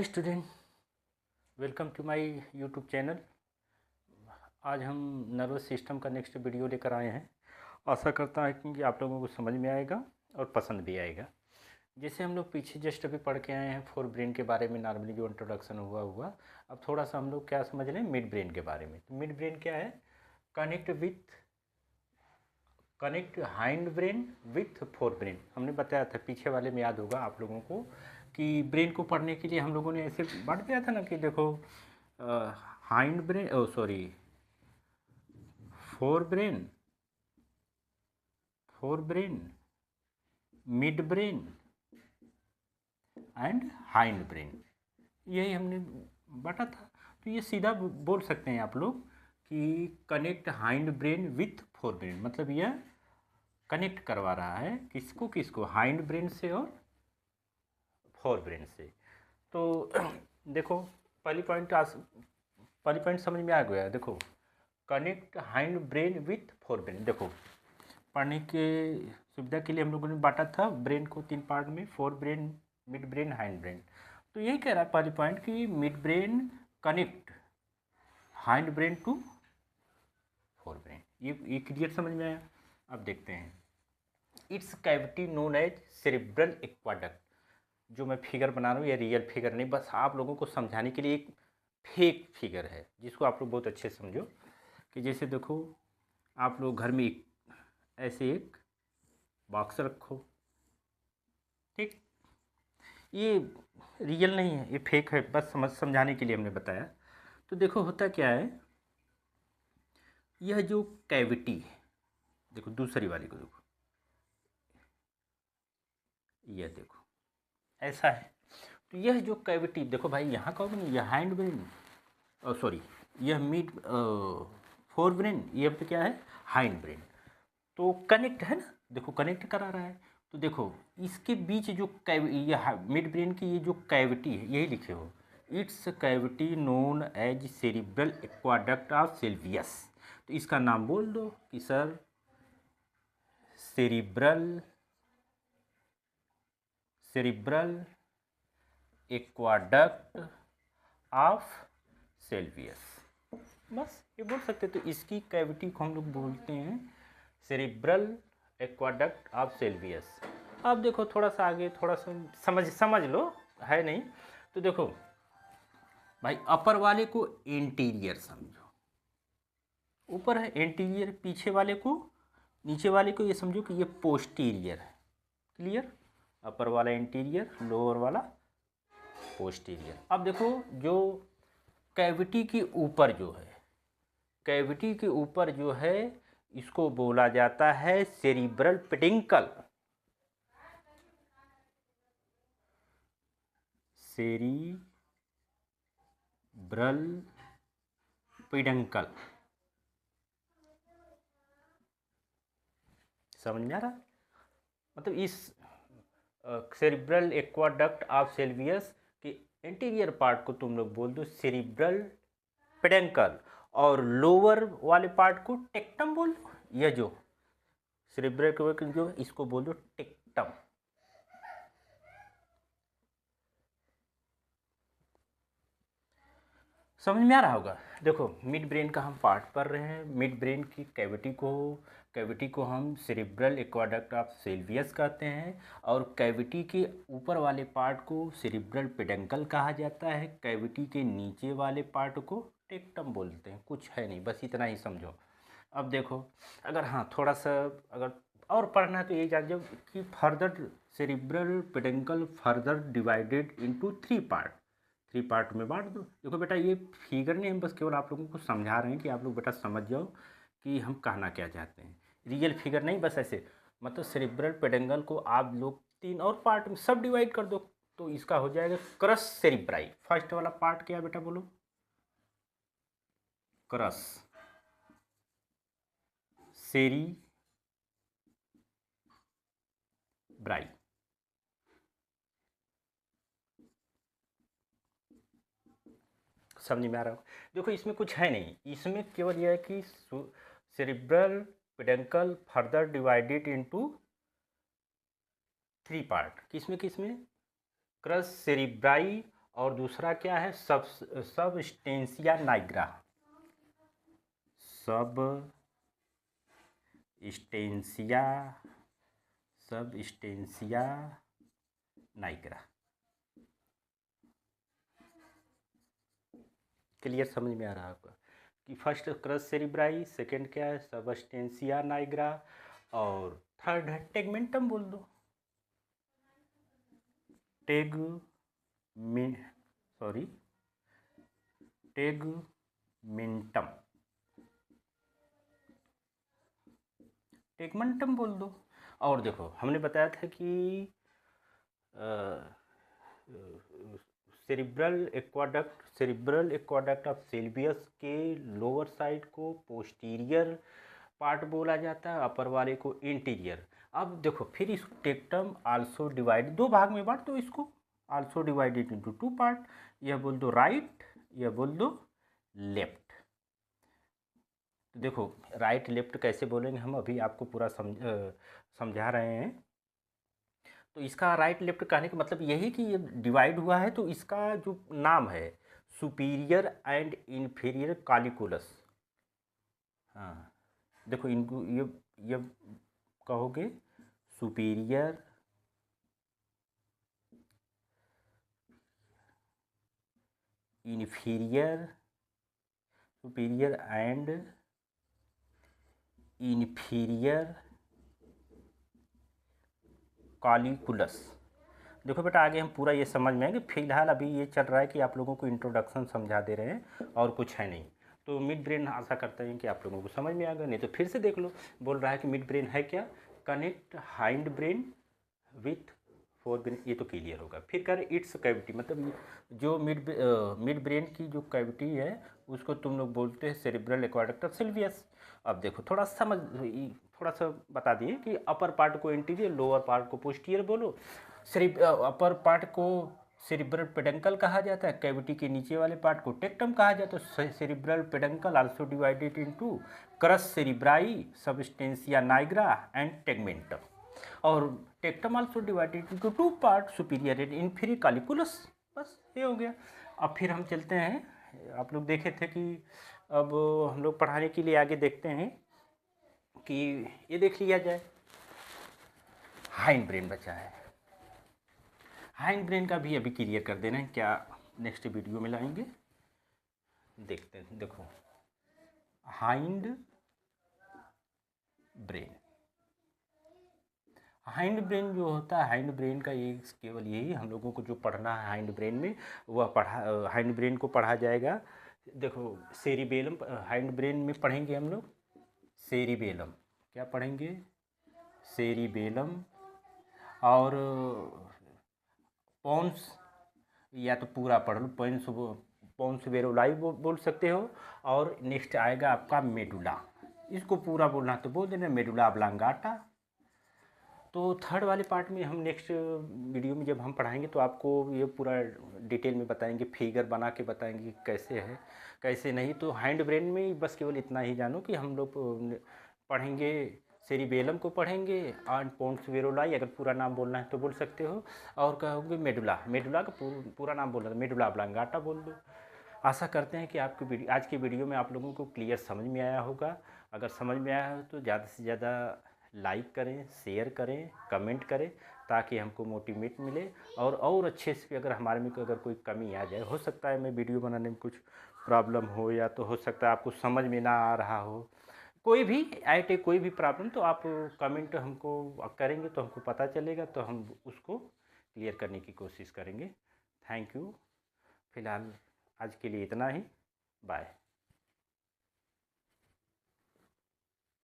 Hi student, welcome to my YouTube channel. आज हम nervous system का नेक्स्ट वीडियो लेकर आए हैं। आशा करता है कि आप लोगों को समझ में आएगा और पसंद भी आएगा। जैसे हम लोग पीछे जस्ट अभी पढ़ के आए हैं फोर ब्रेन के बारे में, नॉर्मली जो इंट्रोडक्शन हुआ। अब थोड़ा सा हम लोग क्या समझ रहे हैं मिड ब्रेन के बारे में। तो मिड ब्रेन क्या है? Connect hind brain with fore brain. हमने बताया था पीछे वाले में, याद होगा आप लोगों को, कि ब्रेन को पढ़ने के लिए हम लोगों ने ऐसे बांट दिया था ना कि देखो hind brain, oh sorry, fore brain, mid brain and hind brain, यही हमने बांटा था। तो ये सीधा बोल सकते हैं आप लोग कि connect hind brain with fore brain, मतलब यह कनेक्ट करवा रहा है किसको हाइंड ब्रेन से और फोर ब्रेन से। तो देखो पहली पॉइंट समझ में आ गया। देखो connect hind brain with fore brain. देखो पढ़ने के सुविधा के लिए हम लोगों ने बांटा था ब्रेन को तीन पार्ट में, fore brain, mid brain, hind brain. तो यही कह रहा है पहली पॉइंट कि mid brain connect hind brain to fore brain. ये क्लियर समझ में आया? अब देखते हैं। It's cavity known as cerebral aqueduct. जो मैं फिगर बना रहा हूँ ये रियल फिगर नहीं, बस आप लोगों को समझाने के लिए एक फेक फिगर है जिसको आप लोग बहुत अच्छे से समझो। कि जैसे देखो आप लोग घर में ऐसे एक बॉक्स रखो, ठीक, ये रियल नहीं है, ये फेक है, बस समझाने के लिए हमने बताया। तो देखो होता क्या है, यह जो कैविटी है, देखो दूसरी वाली को देखो, यह देखो ऐसा है। तो यह जो कैविटी देखो भाई, यहाँ का नहीं, यह हैंड ब्रेन, सॉरी, यह मिड फोर ब्रेन, ये पे क्या है हाइंड ब्रेन। तो कनेक्ट है ना, देखो कनेक्ट करा रहा है। तो देखो इसके बीच जो ये मिड ब्रेन की ये जो कैविटी है, यही लिखे हो, it's cavity known as cerebral aqueduct of Sylvius. तो इसका नाम बोल दो कि sir cerebral aqueduct of Sylvius, बस ये बोल सकते। तो इसकी कैविटी को हम लोग बोलते हैं सेरिब्रल एक्वाडक्ट ऑफ सेल्वियस। अब देखो थोड़ा सा आगे, थोड़ा सा समझ लो, है नहीं। तो देखो भाई अपर वाले को इंटीरियर समझो, ऊपर है इंटीरियर, पीछे वाले को, नीचे वाले को ये समझो कि ये पोस्टीरियर है। क्लियर? अपर वाला इंटीरियर, लोअर वाला पोस्टीरियर। अब देखो जो कैविटी के ऊपर जो है, कैविटी के ऊपर जो है, इसको बोला जाता है सेरिब्रल पेडिंकल। सेरिब्रल पेडिंकल, समझ में आ रहा? मतलब इस सेरिब्रल एक्वाडक्ट ऑफ सेल्वियस के इंटीरियर पार्ट को तुम लोग बोल दो सेरिब्रल पेडिंकल, और लोअर वाले पार्ट को टेक्टम बोल दो। यह जो सेरिब्रल जो इसको बोल दो टेक्टम। समझ में आ रहा होगा? देखो मिड ब्रेन का हम पार्ट पढ़ रहे हैं। मिड ब्रेन की कैविटी को हम सेरिब्रल एक्वाडक्ट ऑफ सेल्वियस कहते हैं, और कैविटी के ऊपर वाले पार्ट को सेरिब्रल पेडंकल कहा जाता है। कैविटी के नीचे वाले पार्ट को टेक्टम बोलते हैं। कुछ है नहीं, बस इतना ही समझो। अब देखो अगर हाँ थोड़ा सा अगर और पढ़ना है तो ये जान जाओ कि further cerebral peduncle further divided into three part में बांट दो। देखो बेटा ये फिगर नहीं, हम बस केवल आप लोगों को समझा रहे हैं कि आप लोग बेटा समझ जाओ कि हम कहना क्या चाहते हैं। रियल फिगर नहीं, बस ऐसे मतलब सेरिब्रल पेडंगल को आप लोग तीन और पार्ट में सब डिवाइड कर दो, तो इसका हो जाएगा क्रस सेरिब्राई। फर्स्ट वाला पार्ट क्या है बेटा, बोलो? Cross cerebri. समझ में आ रहा हो? देखो इसमें कुछ है नहीं, इसमें केवल यह है कि cerebral peduncle further divided into three part. किसमें क्रस सेरिब्राई और दूसरा क्या है, substantia nigra, substantia nigra. Clear समझ में आ रहा है आपका कि फर्स्ट क्रस सेरिब्राई, सेकंड क्या है सबस्टेंशिया नाइग्रा, और थर्ड है टेगमेंटम बोल दो, टेगमेंटम बोल दो। और देखो हमने बताया था कि सेरिब्रल एक्वाडक्ट ऑफ सेल्वियस के लोअर साइड को पोस्टीरियर पार्ट बोला जाता है, अपर वाले को इंटीरियर। अब देखो फिर इस टेक्टम आल्सो डिवाइड, दो भाग में बांट दो इसको, also divided into two part, यह बोल दो राइट, यह बोल दो लेफ्ट। तो देखो राइट लेफ्ट कैसे बोलेंगे हम अभी आपको पूरा समझा रहे हैं। तो इसका राइट लेफ्ट कहने का मतलब यही कि ये डिवाइड हुआ है, तो इसका जो नाम है सुपीरियर एंड इन्फीरियर कॉलिकुलस। हाँ देखो इनको ये कहोगे सुपीरियर एंड इन्फीरियर कॉलिकुलस। देखो बेटा आगे हम पूरा ये समझ में आएंगे, फिलहाल अभी ये चल रहा है कि आप लोगों को इंट्रोडक्शन समझा दे रहे हैं और कुछ है नहीं। तो मिड ब्रेन आशा करते हैं कि आप लोगों को समझ में आ गया, नहीं तो फिर से देख लो। बोल रहा है कि मिड ब्रेन है क्या, connect hind brain with four brain, ये तो क्लियर होगा। फिर कर इट्स कैविटी, मतलब जो मिड ब्रेन की जो कैविटी है उसको तुम लोग बोलते हैं सेरिब्रल एक्वाडक्ट ऑफ सिल्वियस। अब देखो थोड़ा सा बता दिए कि अपर पार्ट को इंटीरियर, लोअर पार्ट को पोस्टीरियर बोलो। अपर पार्ट को सेरिब्रल पेडंकल कहा जाता है, कैविटी के नीचे वाले पार्ट को टेक्टम कहा जाता है। Cerebral peduncle also divided into crus cerebri, substantia nigra and tegmentum. और tectum also divided into two part, superior and inferior colliculus. बस ये हो गया। अब फिर हम चलते हैं, आप लोग देखे थे कि अब हम लोग पढ़ाने के लिए आगे देखते हैं कि ये देख लिया जाए हाइंड ब्रेन बचा है। हाइंड ब्रेन का भी अभी क्लियर कर देना है, क्या नेक्स्ट वीडियो में लाएंगे, देखते हैं। देखो हाइंड ब्रेन जो होता है, हाइंड ब्रेन का ये केवल यही हम लोगों को जो पढ़ना है हाइंड ब्रेन में, वह हाइंड ब्रेन को पढ़ा जाएगा। देखो सेरिबेलम, हाइंड ब्रेन में पढ़ेंगे हम लोग सेरिबेलम, क्या पढ़ेंगे सेरिबेलम, और पोन्स, या तो पूरा पढ़ लो, पोन्स वेरोलाई बोल सकते हो। और नेक्स्ट आएगा आपका मेडुला, इसको पूरा बोलना तो बोल देना मेडुला ऑब्लांगाटा। तो थर्ड वाले पार्ट में हम नेक्स्ट वीडियो में जब हम पढ़ाएंगे तो आपको ये पूरा डिटेल में बताएंगे, फिगर बना के बताएंगे कैसे है कैसे नहीं। तो हैंड ब्रेन में बस केवल इतना ही जानो कि हम लोग पढ़ेंगे सेरिबेलम को पढ़ेंगे, और पोन्स वेरोलाई अगर पूरा नाम बोलना है तो बोल सकते हो, और कहोगे मेडुला का पूरा नाम बोलना, मेडुला ऑब्लांगाटा बोल दो। आशा करते हैं कि आपकी आज की वीडियो में आप लोगों को क्लियर समझ में आया होगा। अगर समझ में आया हो तो ज़्यादा से ज़्यादा लाइक करें, शेयर करें, कमेंट करें, ताकि हमको मोटिवेट मिले। और अच्छे से अगर हमारे में अगर कोई कमी आ जाए, हो सकता है मैं वीडियो बनाने में कुछ प्रॉब्लम हो, या तो हो सकता है आपको समझ में ना आ रहा हो, कोई भी कोई भी प्रॉब्लम, तो आप कमेंट हमको करेंगे तो हमको पता चलेगा, तो हम उसको क्लियर करने की कोशिश करेंगे। Thank you. फिलहाल आज के लिए इतना ही, बाय।